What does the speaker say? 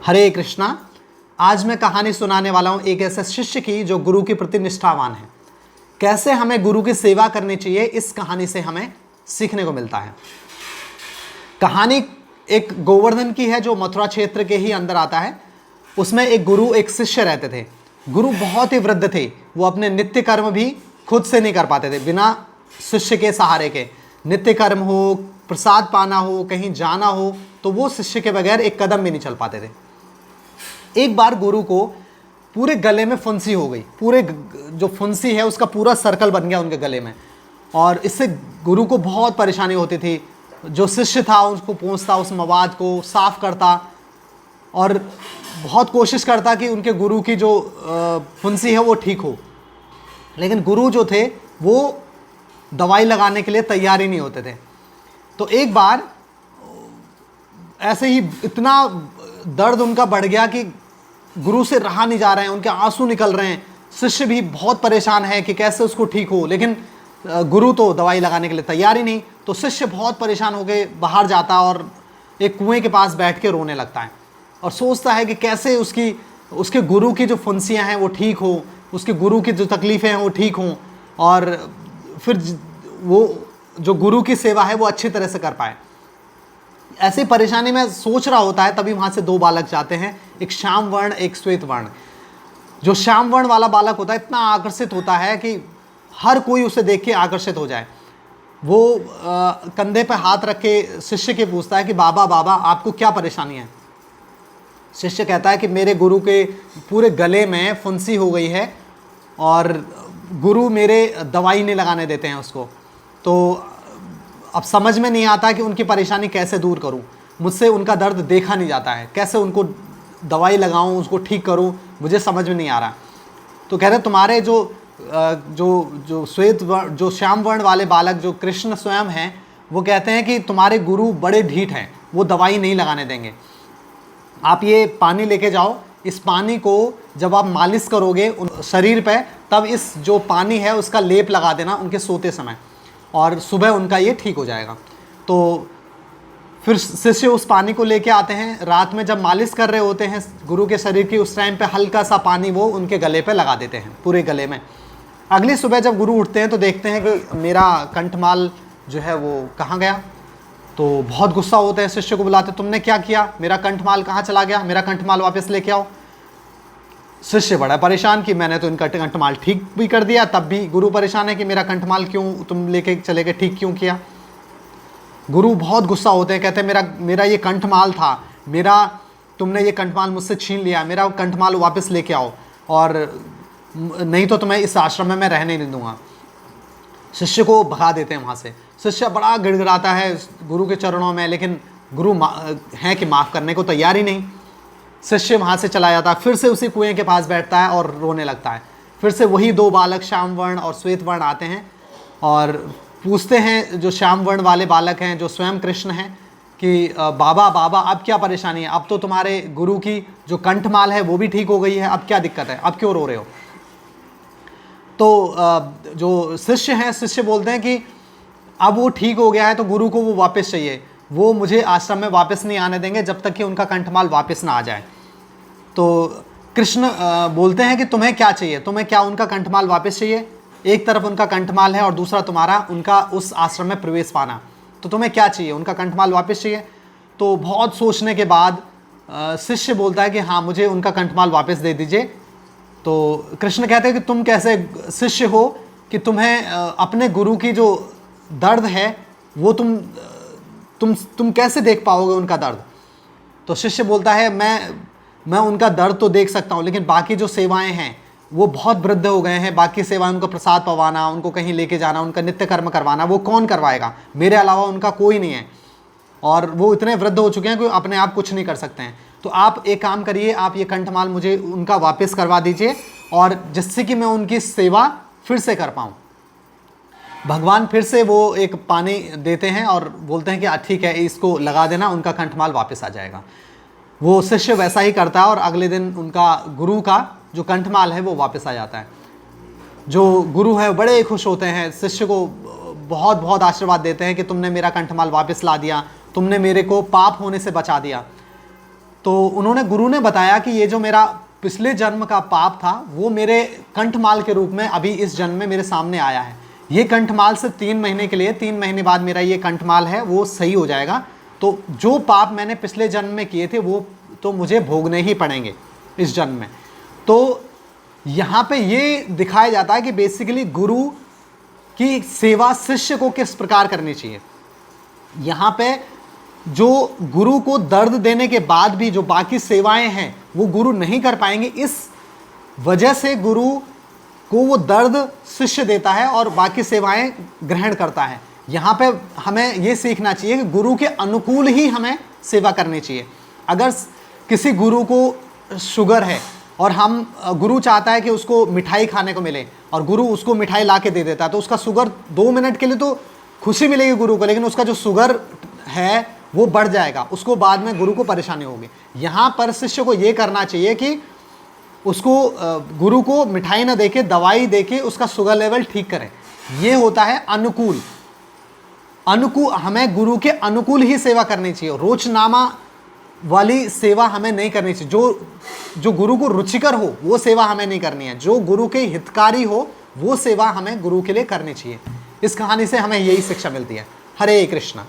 हरे कृष्णा। आज मैं कहानी सुनाने वाला हूँ एक ऐसे शिष्य की जो गुरु के प्रति निष्ठावान है। कैसे हमें गुरु की सेवा करनी चाहिए, इस कहानी से हमें सीखने को मिलता है। कहानी एक गोवर्धन की है जो मथुरा क्षेत्र के ही अंदर आता है। उसमें एक गुरु एक शिष्य रहते थे। गुरु बहुत ही वृद्ध थे, वो अपने नित्य कर्म भी खुद से नहीं कर पाते थे बिना शिष्य के सहारे के। नित्य कर्म हो, प्रसाद पाना हो, कहीं जाना हो, तो वो शिष्य के बगैर एक कदम भी नहीं चल पाते थे। एक बार गुरु को पूरे गले में फुंसी हो गई। पूरे जो फुंसी है उसका पूरा सर्कल बन गया उनके गले में, और इससे गुरु को बहुत परेशानी होती थी। जो शिष्य था उसको पोंछता, उस मवाद को साफ करता और बहुत कोशिश करता कि उनके गुरु की जो फुंसी है वो ठीक हो। लेकिन गुरु जो थे वो दवाई लगाने के लिए तैयार ही नहीं होते थे। तो एक बार ऐसे ही इतना दर्द उनका बढ़ गया कि गुरु से रहा नहीं जा रहे हैं, उनके आंसू निकल रहे हैं। शिष्य भी बहुत परेशान है कि कैसे उसको ठीक हो, लेकिन गुरु तो दवाई लगाने के लिए तैयार ही नहीं। तो शिष्य बहुत परेशान हो गए, बाहर जाता और एक कुएं के पास बैठ के रोने लगता है और सोचता है कि कैसे उसके गुरु की जो फुंसियाँ हैं वो ठीक हो, उसके गुरु की जो तकलीफ़ें हैं वो ठीक हों, और फिर वो जो गुरु की सेवा है वो अच्छी तरह से कर पाए। ऐसी परेशानी में सोच रहा होता है, तभी वहाँ से दो बालक जाते हैं, एक श्याम वर्ण एक श्वेत वर्ण। जो श्याम वर्ण वाला बालक होता है इतना आकर्षित होता है कि हर कोई उसे देख के आकर्षित हो जाए। वो कंधे पे हाथ रख के शिष्य के पूछता है कि बाबा बाबा आपको क्या परेशानी है। शिष्य कहता है कि मेरे गुरु के पूरे गले में फुंसी हो गई है और गुरु मेरे दवाई नहीं लगाने देते हैं उसको। तो अब समझ में नहीं आता कि उनकी परेशानी कैसे दूर करूं। मुझसे उनका दर्द देखा नहीं जाता है, कैसे उनको दवाई लगाऊं, उसको ठीक करूं, मुझे समझ में नहीं आ रहा। तो कह रहे तुम्हारे जो श्वेत वर्ण जो श्याम वर्ण वाले बालक जो कृष्ण स्वयं हैं, वो कहते हैं कि तुम्हारे गुरु बड़े ढीठ हैं, वो दवाई नहीं लगाने देंगे। आप ये पानी लेके जाओ, इस पानी को जब आप मालिश करोगे शरीर पे, तब इस जो पानी है उसका लेप लगा देना उनके सोते समय, और सुबह उनका ये ठीक हो जाएगा। तो फिर शिष्य उस पानी को लेके आते हैं। रात में जब मालिश कर रहे होते हैं गुरु के शरीर की, उस टाइम पे हल्का सा पानी वो उनके गले पे लगा देते हैं, पूरे गले में। अगली सुबह जब गुरु उठते हैं तो देखते हैं कि मेरा कंठमाल जो है वो कहाँ गया। तो बहुत गुस्सा होता है, शिष्य को बुलाते, तुमने क्या किया, मेरा कंठमाल कहाँ चला गया, मेरा कंठमाल वापस लेके आओ। शिष्य बड़ा परेशान कि मैंने तो इनका कंठमाल ठीक भी कर दिया, तब भी गुरु परेशान है कि मेरा कंठमाल क्यों तुम लेके चले गए, ठीक क्यों किया। गुरु बहुत गुस्सा होते हैं, कहते हैं मेरा ये कंठमाल था, तुमने ये कंठमाल मुझसे छीन लिया, मेरा कंठमाल वापस लेके आओ, और नहीं तो तुम्हें इस आश्रम में मैं रहने नहीं दूंगा। शिष्य को भगा देते हैं वहाँ से। शिष्य बड़ा गिड़गिड़ाता है गुरु के चरणों में, लेकिन गुरु हैं कि माफ़ करने को तैयार ही नहीं। शिष्य वहाँ से चला जाता है, फिर से उसी कुएं के पास बैठता है और रोने लगता है। फिर से वही दो बालक श्याम वर्ण और श्वेत वर्ण आते हैं और पूछते हैं जो श्याम वर्ण वाले बालक हैं, जो स्वयं कृष्ण हैं, कि बाबा बाबा अब क्या परेशानी है, अब तो तुम्हारे गुरु की जो कंठमाल है वो भी ठीक हो गई है, अब क्या दिक्कत है, अब क्यों रो रहे हो। तो जो शिष्य हैं, शिष्य बोलते हैं कि अब वो ठीक हो गया है तो गुरु को वो वापस चाहिए, वो मुझे आश्रम में वापस नहीं आने देंगे जब तक कि उनका कंठमाल वापस ना आ जाए। तो कृष्ण बोलते हैं कि तुम्हें क्या चाहिए, तुम्हें क्या उनका कंठमाल वापस चाहिए। एक तरफ उनका कंठमाल है और दूसरा तुम्हारा उनका उस आश्रम में प्रवेश पाना, तो तुम्हें क्या चाहिए, उनका कंठमाल वापस चाहिए। तो बहुत सोचने के बाद शिष्य बोलता है कि हाँ मुझे उनका कंठमाल वापस दे दीजिए। तो कृष्ण कहते हैं कि तुम कैसे शिष्य हो कि तुम्हें अपने गुरु की जो दर्द है वो तुम कैसे देख पाओगे उनका दर्द। तो शिष्य बोलता है मैं उनका दर्द तो देख सकता हूँ, लेकिन बाकी जो सेवाएं हैं वो बहुत वृद्ध हो गए हैं। बाकी सेवाएं, उनको प्रसाद पवाना, उनको कहीं लेके जाना, उनका नित्य कर्म करवाना, वो कौन करवाएगा, मेरे अलावा उनका कोई नहीं है, और वो इतने वृद्ध हो चुके हैं कि अपने आप कुछ नहीं कर सकते हैं। तो आप एक काम करिए, आप ये कंठमाल मुझे उनका वापस करवा दीजिए, और जिससे कि मैं उनकी सेवा फिर से कर पाऊँ। भगवान फिर से वो एक पानी देते हैं और बोलते हैं कि ठीक है इसको लगा देना, उनका कंठमाल वापस आ जाएगा। वो शिष्य वैसा ही करता है और अगले दिन उनका गुरु का जो कंठमाल है वो वापस आ जाता है। जो गुरु है बड़े खुश होते हैं, शिष्य को बहुत बहुत आशीर्वाद देते हैं कि तुमने मेरा कंठमाल वापस ला दिया, तुमने मेरे को पाप होने से बचा दिया। तो उन्होंने, गुरु ने बताया कि ये जो मेरा पिछले जन्म का पाप था वो मेरे कंठमाल के रूप में अभी इस जन्म में मेरे सामने आया है। ये कंठमाल से 3 महीने के लिए, 3 महीने बाद मेरा ये कंठमाल है वो सही हो जाएगा। तो जो पाप मैंने पिछले जन्म में किए थे वो तो मुझे भोगने ही पड़ेंगे इस जन्म में। तो यहाँ पे ये दिखाया जाता है कि बेसिकली गुरु की सेवा शिष्य को किस प्रकार करनी चाहिए। यहाँ पे जो गुरु को दर्द देने के बाद भी जो बाकी सेवाएं हैं वो गुरु नहीं कर पाएंगे, इस वजह से गुरु को वो दर्द शिष्य देता है और बाकी सेवाएं ग्रहण करता है। यहाँ पे हमें ये सीखना चाहिए कि गुरु के अनुकूल ही हमें सेवा करनी चाहिए। अगर किसी गुरु को शुगर है और गुरु चाहता है कि उसको मिठाई खाने को मिले और गुरु उसको मिठाई ला के दे देता है, तो उसका शुगर 2 मिनट के लिए तो खुशी मिलेगी गुरु को, लेकिन उसका जो शुगर है वो बढ़ जाएगा, उसको बाद में गुरु को परेशानी होगी। यहाँ पर शिष्य को ये करना चाहिए कि उसको गुरु को मिठाई ना देके दवाई देके उसका शुगर लेवल ठीक करें। ये होता है अनुकूल। हमें गुरु के अनुकूल ही सेवा करनी चाहिए, रोचनामा वाली सेवा हमें नहीं करनी चाहिए। जो गुरु को रुचिकर हो वो सेवा हमें नहीं करनी है, जो गुरु के हितकारी हो वो सेवा हमें गुरु के लिए करनी चाहिए। इस कहानी से हमें यही शिक्षा मिलती है। हरे कृष्णा।